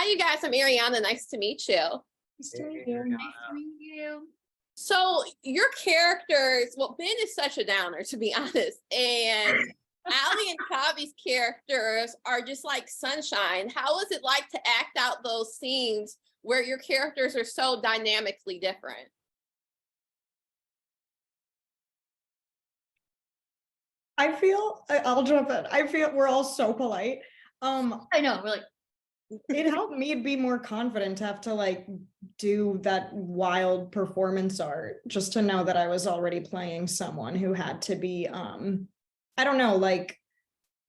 you guys. I'm Ariana. Nice to meet you. Nice to meet you. Nice to meet you. So your characters, well, Ben is such a downer, to be honest. And Ali and Tavi's characters are just like sunshine. How was it like to act out those scenes where your characters are so dynamically different? I'll jump in. I feel we're all so polite. I know, we're like, it helped me be more confident to have to like do that wild performance art, just to know that I was already playing someone who had to be I don't know, like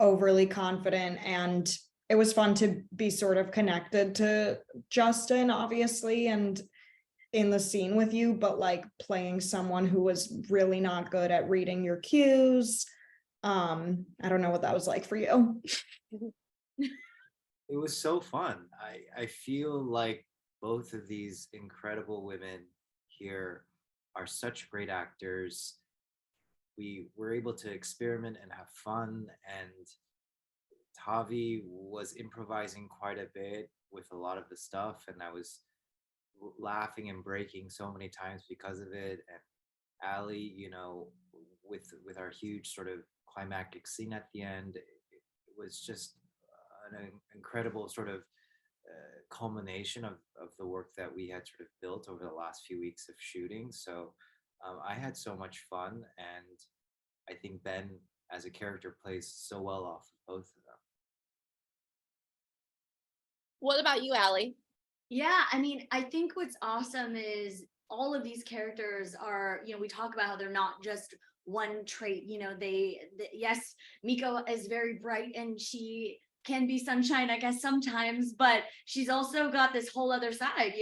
overly confident. And it was fun to be sort of connected to Justin, obviously, and in the scene with you, but like playing someone who was really not good at reading your cues. I don't know what that was like for you. It was so fun. I feel like both of these incredible women here are such great actors. We were able to experiment and have fun, and Tavi was improvising quite a bit with a lot of the stuff, and I was laughing and breaking so many times because of it. And Ali, you know, with our huge sort of climactic scene at the end, it was just an incredible sort of culmination of the work that we had sort of built over the last few weeks of shooting. So I had so much fun, and I think Ben as a character plays so well off of both of them. What about you, Ali? yeah, I mean, I think what's awesome is all of these characters are, we talk about how they're not just one trait, yes, Miko is very bright and she can be sunshine, I guess, sometimes, but she's also got this whole other side,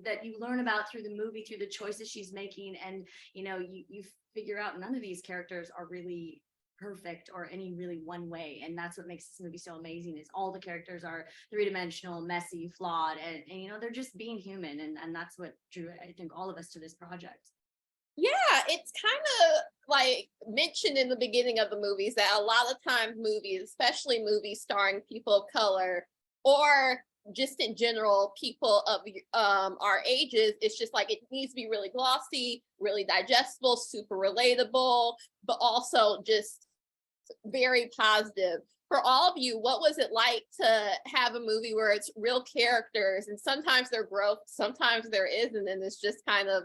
that you learn about through the movie, through the choices she's making. And, you figure out none of these characters are really perfect or any really one way. And that's what makes this movie so amazing, is all the characters are three-dimensional, messy, flawed, and they're just being human. And that's what drew, I think, all of us to this project. Yeah, it's kind of like mentioned in the beginning of the movies that a lot of times movies, especially movies starring people of color or just in general people of our ages, it's just like it needs to be really glossy, really digestible, super relatable, but also just very positive. For all of you, what was it like to have a movie where it's real characters and sometimes there's growth, sometimes there isn't, and it's just kind of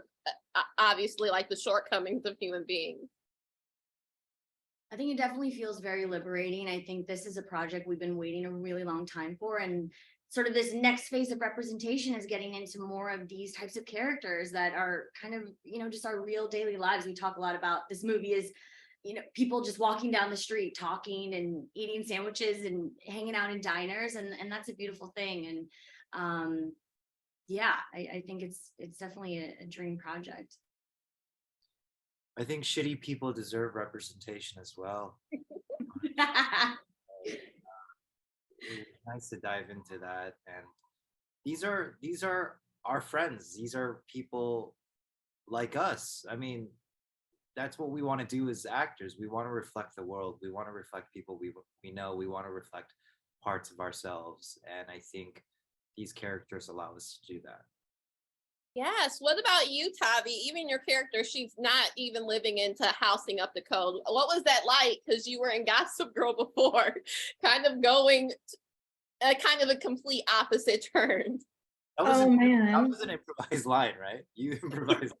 obviously like the shortcomings of human beings? I think it definitely feels very liberating. I think this is a project we've been waiting a really long time for, and sort of this next phase of representation is getting into more of these types of characters that are kind of, just our real daily lives. We talk a lot about this movie is, people just walking down the street, talking and eating sandwiches and hanging out in diners. And that's a beautiful thing. And yeah, I think it's definitely a dream project. I think shitty people deserve representation as well. It was nice to dive into that. And these are our friends. These are people like us. I mean, that's what we want to do as actors. We want to reflect the world. We want to reflect people we know. We want to reflect parts of ourselves. And I think these characters allow us to do that. Yes. What about you, Tavi? Even your character, she's not even living into housing up the code. What was that like? Because you were in Gossip Girl before, kind of going kind of a complete opposite turn. That was an improvised line, right? You improvised the line.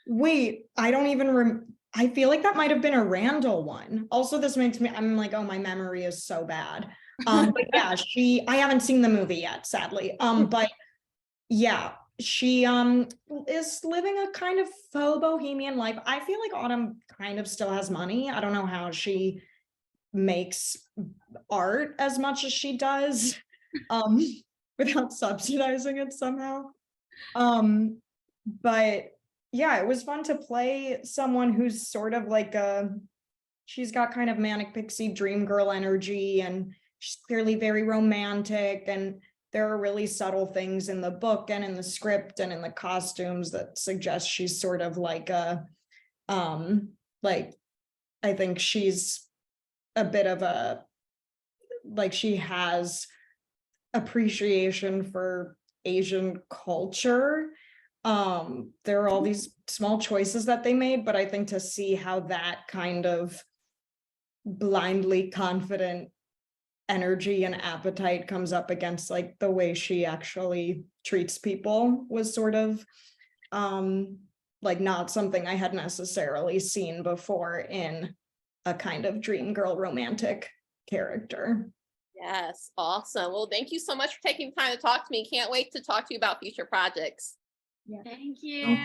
Wait, I don't even I feel like that might have been a Randall one. Also, this makes me, I'm like, oh, my memory is so bad. But yeah, I haven't seen the movie yet, sadly. But yeah, she is living a kind of faux bohemian life. I feel like Autumn kind of still has money. I don't know how she makes art as much as she does, without subsidizing it somehow. But yeah, it was fun to play someone who's sort of like she's got kind of manic pixie dream girl energy, and she's clearly very romantic, and there are really subtle things in the book and in the script and in the costumes that suggest she's sort of like like, I think she's a bit of a, like, she has appreciation for Asian culture. There are all these small choices that they made, but I think to see how that kind of blindly confident energy and appetite comes up against like the way she actually treats people was sort of like not something I had necessarily seen before in a kind of dream girl romantic character. Yes, awesome. Well, thank you so much for taking time to talk to me. Can't wait to talk to you about future projects. Thank you.